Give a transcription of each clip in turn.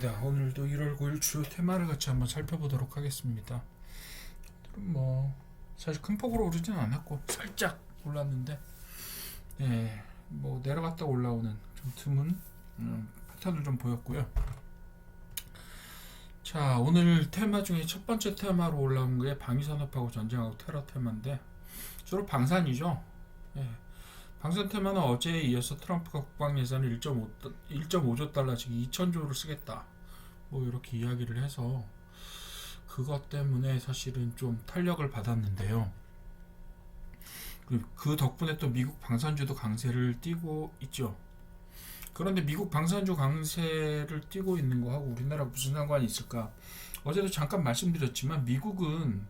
네, 오늘도 1월 9일 주요 테마를 같이 한번 살펴보도록 하겠습니다. 뭐 사실 큰 폭으로 오르지는 않았고 살짝 올랐는데, 뭐 내려갔다 올라오는 좀 드문 패턴을 좀 보였고요. 자, 오늘 테마 중에 첫 번째 테마로 올라온 게 방위산업하고 전쟁하고 테러 테마인데 주로 방산이죠. 예, 방산 테마는 어제에 이어서 트럼프가 국방 예산을 1.5조 달러, 즉 2천조를 쓰겠다, 뭐 이렇게 이야기를 해서 그것 때문에 사실은 좀 탄력을 받았는데요. 그 덕분에 또 미국 방산주도 강세를 띠고 있죠. 그런데 미국 방산주 강세를 띠고 있는 거하고 우리나라 무슨 상관이 있을까? 어제도 잠깐 말씀드렸지만 미국은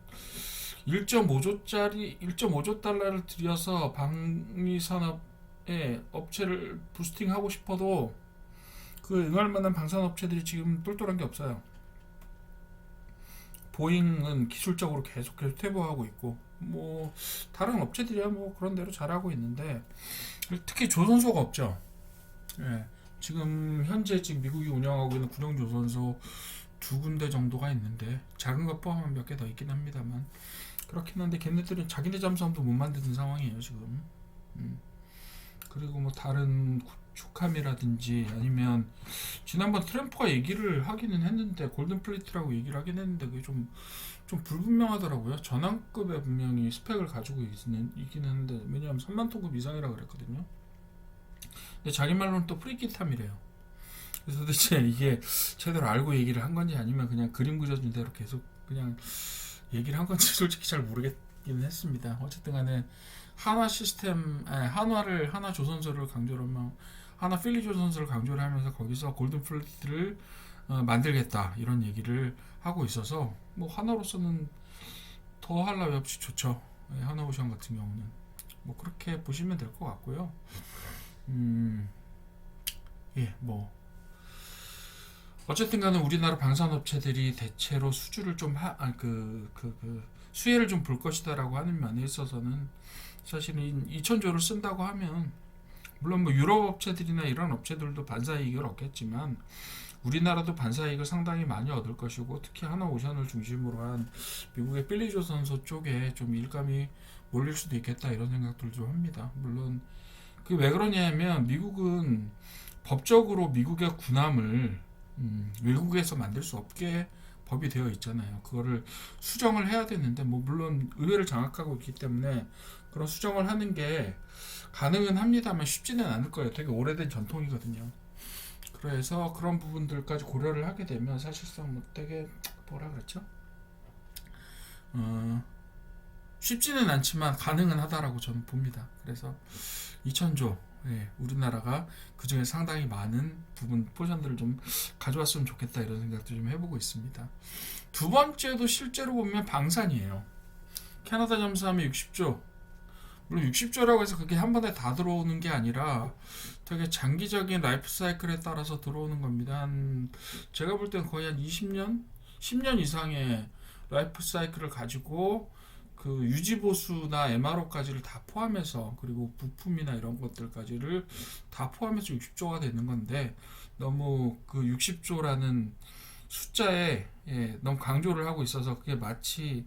1.5조 달러를 들여서 방위 산업에 업체를 부스팅하고 싶어도 그 응할 만한 방산 업체들이 지금 똘똘한 게 없어요. 보잉은 기술적으로 계속해서 퇴보하고 있고, 뭐 다른 업체들이야 뭐 그런 대로 잘하고 있는데 특히 조선소가 없죠. 예, 지금 미국이 운영하고 있는 군용 조선소 두 군데 정도가 있는데 작은 것 포함하면 몇 개 더 있긴 합니다만, 그렇긴 한데 걔네들은 자기네 잠수함도 못 만드는 상황이에요 지금. 그리고 뭐 다른 축함이라든지 아니면 지난번 트램프가 얘기를 하기는 했는데 골든 플리트라고 얘기를 하긴 했는데 그게 좀 불분명하더라고요. 전함급의 분명히 스펙을 가지고 있긴 한데, 왜냐하면 3만 톤급 이상이라고 그랬거든요. 근데 자기 말로는 또 프리기탐이래요. 그래서 도대체 이게 제대로 알고 얘기를 한 건지 아니면 그냥 그림 그려준 대로 계속 그냥 얘기를 한 건지 솔직히 잘 모르겠기는 했습니다. 어쨌든 간에 하나 조선소를 강조를 하면 하나 필리 조선소를 강조를 하면서 거기서 골든 플리트를 만들겠다 이런 얘기를 하고 있어서 뭐 하나로서는 더 할 나위 없이 좋죠. 하나오션 같은 경우는 뭐 그렇게 보시면 될 것 같고요. 뭐 어쨌든 간에 우리나라 방산업체들이 대체로 수주를 좀 수혜를 좀 볼 것이다라고 하는 면에 있어서는 사실은 2천조를 쓴다고 하면 물론 뭐 유럽 업체들이나 이런 업체들도 반사이익을 얻겠지만 우리나라도 반사이익을 상당히 많이 얻을 것이고, 특히 하나오션을 중심으로 한 미국의 필리조선소 쪽에 좀 일감이 몰릴 수도 있겠다 이런 생각들 좀 합니다. 물론 그게 왜 그러냐면 미국은 법적으로 미국의 군함을 외국에서 만들 수 없게 법이 되어 있잖아요. 그거를 수정을 해야 되는데 뭐 물론 의회를 장악하고 있기 때문에 그런 수정을 하는 게 가능은 합니다만 쉽지는 않을 거예요. 되게 오래된 전통이거든요. 그래서 그런 부분들까지 고려를 하게 되면 사실상 뭐 되게 뭐라 그랬죠? 쉽지는 않지만 가능은 하다라고 저는 봅니다. 그래서 2천조, 우리나라가 그 중에 상당히 많은 부분 포션들을 좀 가져왔으면 좋겠다 이런 생각도 좀 해보고 있습니다. 두 번째도 실제로 보면 방산이에요. 캐나다 잠수함이 60조, 물론 60조라고 해서 그게 한 번에 다 들어오는 게 아니라 되게 장기적인 라이프 사이클에 따라서 들어오는 겁니다. 제가 볼 때는 거의 한 20년, 10년 이상의 라이프 사이클을 가지고 그 유지 보수나 MRO까지를 다 포함해서, 그리고 부품이나 이런 것들까지를 다 포함해서 60조가 되는 건데, 너무 그 60조라는 숫자에 너무 강조를 하고 있어서 그게 마치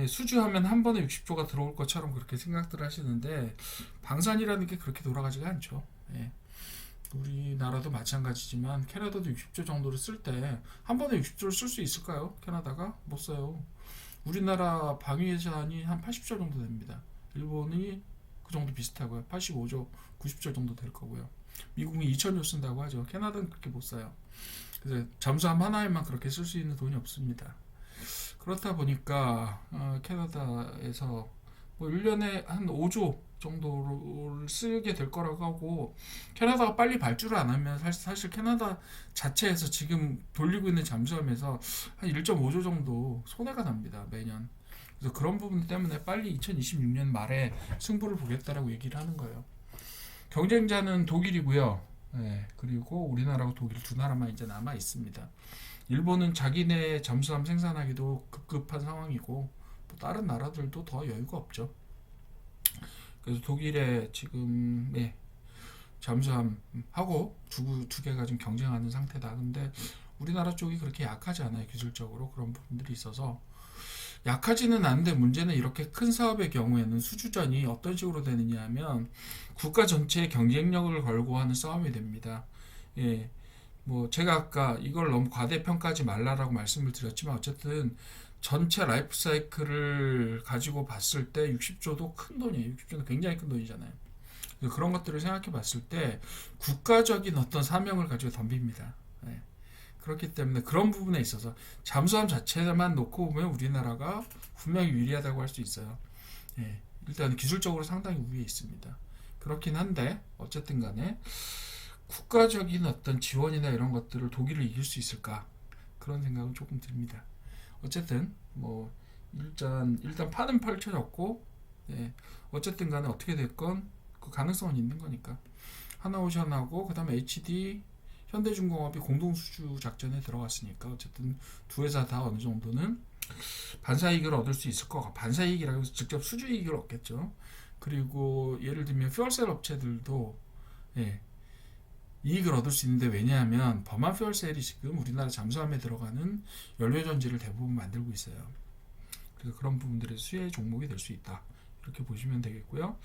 수주하면 한 번에 60조가 들어올 것처럼 그렇게 생각들 하시는데, 방산이라는 게 그렇게 돌아가지가 않죠. 우리나라도 마찬가지지만 캐나다도 60조 정도를 쓸 때 한 번에 60조를 쓸 수 있을까요? 캐나다가 못 써요. 우리나라 방위 예산이 한 80조 정도 됩니다. 일본이 그 정도 비슷하고요. 85조, 90조 정도 될 거고요. 미국이 2천조 쓴다고 하죠. 캐나다는 그렇게 못 써요. 그래서 잠수함 하나에만 그렇게 쓸 수 있는 돈이 없습니다. 그렇다 보니까 캐나다에서 뭐 1년에 한 5조 정도를 쓰게 될 거라고 하고, 캐나다가 빨리 발주를 안 하면 사실 캐나다 자체에서 지금 돌리고 있는 잠수함에서 한 1.5조 정도 손해가 납니다 매년. 그래서 그런 부분 때문에 빨리 2026년 말에 승부를 보겠다라고 얘기를 하는 거예요. 경쟁자는 독일이고요. 그리고 우리나라하고 독일 두 나라만 이제 남아 있습니다. 일본은 자기네 잠수함 생산하기도 급급한 상황이고, 뭐 다른 나라들도 더 여유가 없죠. 그래서 독일에 지금 잠수함하고 두 개가 지금 경쟁하는 상태다. 근데 우리나라 쪽이 그렇게 약하지 않아요. 기술적으로 그런 부분들이 있어서 약하지는 않은데 문제는 이렇게 큰 사업의 경우에는 수주전이 어떤 식으로 되느냐 하면 국가 전체의 경쟁력을 걸고 하는 싸움이 됩니다. 예. 뭐 제가 아까 이걸 너무 과대평가하지 말라라고 말씀을 드렸지만 어쨌든 전체 라이프 사이클을 가지고 봤을 때 60조도 큰 돈이에요. 60조는 굉장히 큰 돈이잖아요. 그런 것들을 생각해 봤을 때 국가적인 어떤 사명을 가지고 덤빕니다. 예. 그렇기 때문에 그런 부분에 있어서 잠수함 자체만 놓고 보면 우리나라가 분명히 유리하다고 할 수 있어요. 예. 일단 기술적으로 상당히 우위에 있습니다. 그렇긴 한데 어쨌든 간에 국가적인 어떤 지원이나 이런 것들을 독일을 이길 수 있을까 그런 생각은 조금 듭니다. 어쨌든 뭐 일단 판은 펼쳐졌고 예. 어쨌든 간에 어떻게 됐건 그 가능성은 있는 거니까 하나오션하고 그 다음에 HD 현대중공업이 공동수주 작전에 들어갔으니까 어쨌든 두 회사 다 어느 정도는 반사이익을 얻을 수 있을 거고 반사이익이라고 해서 직접 수주이익을 얻겠죠. 그리고 예를 들면 퓨얼셀 업체들도 예, 이익을 얻을 수 있는데 왜냐하면 범한 퓨얼셀이 지금 우리나라 잠수함에 들어가는 연료전지를 대부분 만들고 있어요. 그래서 그런 부분들의 수혜 종목이 될 수 있다. 이렇게 보시면 되겠고요.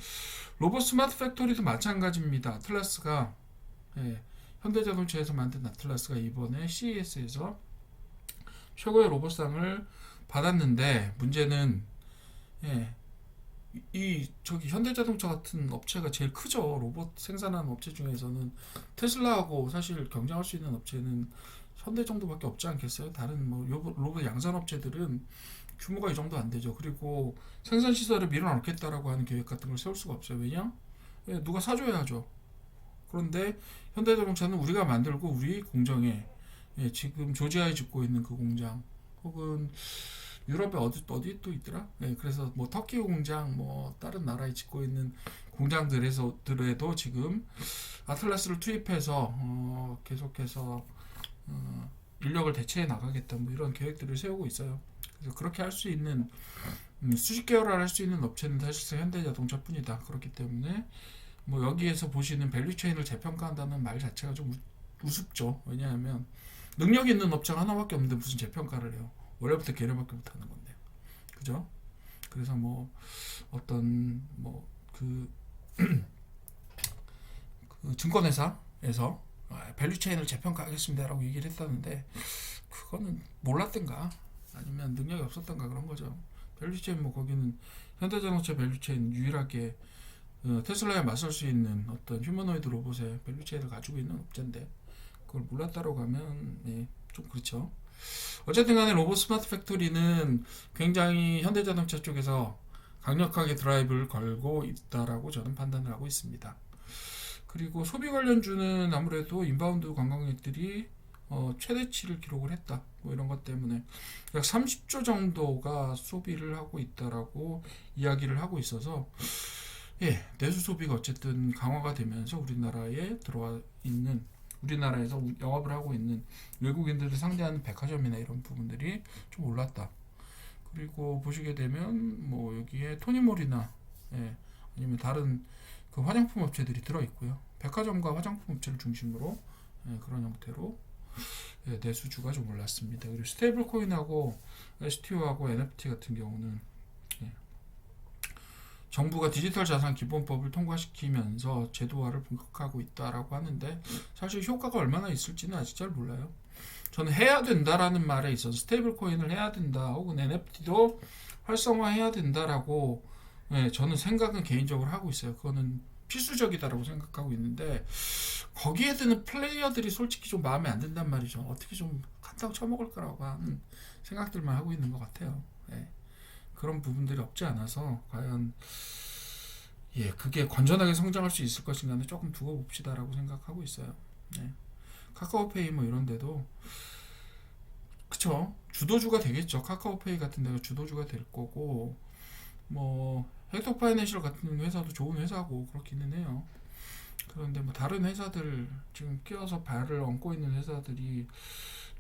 로봇 스마트 팩토리도 마찬가지입니다. 아틀라스가 예, 현대자동차에서 만든 아틀라스가 이번에 CES에서 최고의 로봇상을 받았는데 문제는 예, 저기 현대자동차 같은 업체가 제일 크죠. 로봇 생산하는 업체 중에서는 테슬라하고 사실 경쟁할 수 있는 업체는 현대 정도밖에 없지 않겠어요? 다른 뭐 로봇 양산 업체들은 규모가 이 정도 안 되죠. 그리고 생산 시설을 밀어넣겠다라고 하는 계획 같은 걸 세울 수가 없어요. 왜냐? 예, 누가 사줘야 하죠. 그런데 현대자동차는 우리가 만들고 우리 공정에 예, 지금 조지아에 짓고 있는 그 공장 혹은 유럽에 어디 또 있더라? 예, 그래서 뭐 터키 공장 뭐 다른 나라에 짓고 있는 공장들에도 지금 아틀라스를 투입해서 계속해서 인력을 대체해 나가겠다 뭐 이런 계획들을 세우고 있어요. 그래서 그렇게 할 수 있는 수십 개월을 할 수 있는 업체는 사실상 현대자동차뿐이다. 그렇기 때문에 뭐 여기에서 보시는 밸류체인을 재평가한다는 말 자체가 좀 우습죠. 왜냐하면 능력 있는 업체가 하나밖에 없는데 무슨 재평가를 해요. 원래부터 걔네밖에 못하는 건데, 그죠? 그래서 뭐 어떤 뭐그 그 증권회사에서 밸류체인을 재평가하겠습니다라고 얘기를 했다는데 그거는 몰랐던가 아니면 능력이 없었던가 그런 거죠. 밸류체인 뭐 거기는 현대자동차 밸류체인 유일하게 테슬라에 맞설 수 있는 어떤 휴머노이드 로봇의 밸류체인을 가지고 있는 업체인데 그걸 몰랐다라고 하면 네, 좀 그렇죠. 어쨌든 간에 로봇 스마트 팩토리는 굉장히 현대자동차 쪽에서 강력하게 드라이브를 걸고 있다라고 저는 판단을 하고 있습니다. 그리고 소비 관련주는 아무래도 인바운드 관광객들이 최대치를 기록을 했다. 뭐 이런 것 때문에 약 30조 정도가 소비를 하고 있다라고 이야기를 하고 있어서 예, 내수 소비가 어쨌든 강화가 되면서 우리나라에 들어와 있는 우리나라에서 영업을 하고 있는 외국인들을 상대하는 백화점이나 이런 부분들이 좀 올랐다. 그리고 보시게 되면 뭐 여기에 토니몰이나 예, 아니면 다른 그 화장품 업체들이 들어 있고요. 백화점과 화장품 업체를 중심으로 예, 그런 형태로 예, 내수주가 좀 올랐습니다. 그리고 스테이블 코인하고 STO하고 NFT 같은 경우는 예, 정부가 디지털 자산 기본법을 통과시키면서 제도화를 본격화하고 있다라고 하는데 사실 효과가 얼마나 있을지는 아직 잘 몰라요. 저는 해야 된다라는 말에 있어서 스테이블 코인을 해야 된다 혹은 NFT도 활성화해야 된다라고 예, 저는 생각은 개인적으로 하고 있어요. 그거는 필수적이다라고 생각하고 있는데 거기에 드는 플레이어들이 솔직히 좀 마음에 안 든단 말이죠. 어떻게 좀 한탕 쳐먹을 거라고 하는 생각들만 하고 있는 것 같아요. 예. 그런 부분들이 없지 않아서 과연 예 그게 건전하게 성장할 수 있을 것인가는 조금 두고 봅시다라고 생각하고 있어요. 예. 카카오페이 뭐 이런 데도 그쵸 주도주가 되겠죠. 카카오페이 같은 데가 주도주가 될 거고 뭐 헥터 파이낸셜 같은 회사도 좋은 회사고 그렇기는 해요. 그런데 뭐 다른 회사들 지금 끼어서 발을 얹고 있는 회사들이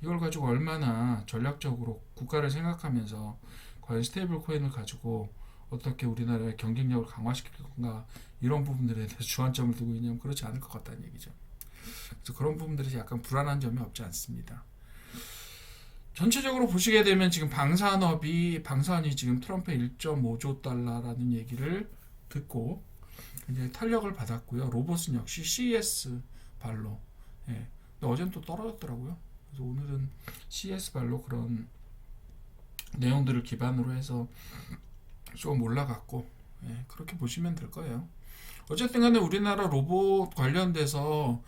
이걸 가지고 얼마나 전략적으로 국가를 생각하면서 과연 스테이블 코인을 가지고 어떻게 우리나라의 경쟁력을 강화시킬 건가 이런 부분들에 대해서 주안점을 두고 있냐면 그렇지 않을 것 같다는 얘기죠. 그래서 그런 부분들이 약간 불안한 점이 없지 않습니다. 전체적으로 보시게 되면 지금 방산이 지금 트럼프 1.5조 달러라는 얘기를 듣고 굉장히 탄력을 받았고요. 로봇은 역시 CS 발로. 예. 근데 어제는 또 떨어졌더라고요. 그래서 오늘은 CS 발로 그런 내용들을 기반으로 해서 조금 올라갔고, 예. 그렇게 보시면 될 거예요. 어쨌든 간에 우리나라 로봇 관련돼서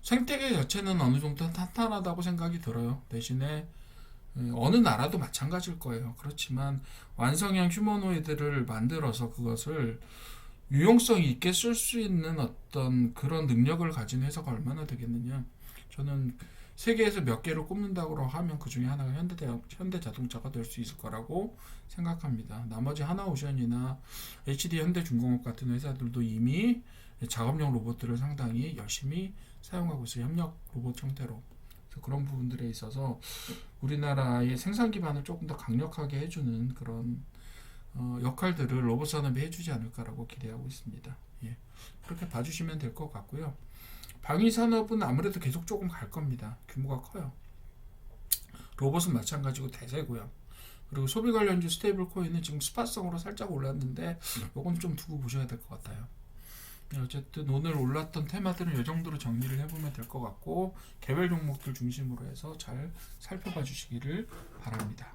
생태계 자체는 어느 정도 탄탄하다고 생각이 들어요. 대신에 어느 나라도 마찬가지일 거예요. 그렇지만 완성형 휴머노이드를 만들어서 그것을 유용성 있게 쓸 수 있는 어떤 그런 능력을 가진 회사가 얼마나 되겠느냐. 저는 세계에서 몇 개를 꼽는다고 하면 그 중에 하나가 현대자동차가 될 수 있을 거라고 생각합니다. 나머지 하나오션이나 HD 현대중공업 같은 회사들도 이미 작업용 로봇들을 상당히 열심히 사용하고 있어요. 협력 로봇 형태로. 그래서 그런 부분들에 있어서 우리나라의 생산 기반을 조금 더 강력하게 해주는 그런 역할들을 로봇 산업이 해주지 않을까라고 기대하고 있습니다. 예. 그렇게 봐주시면 될 것 같고요. 방위 산업은 아무래도 계속 조금 갈 겁니다. 규모가 커요. 로봇은 마찬가지고 대세고요. 그리고 소비 관련주 스테이블 코인은 지금 스팟성으로 살짝 올랐는데 요건 좀 두고 보셔야 될 것 같아요. 어쨌든 오늘 올랐던 테마들은 이 정도로 정리를 해보면 될 것 같고 개별 종목들 중심으로 해서 잘 살펴봐 주시기를 바랍니다.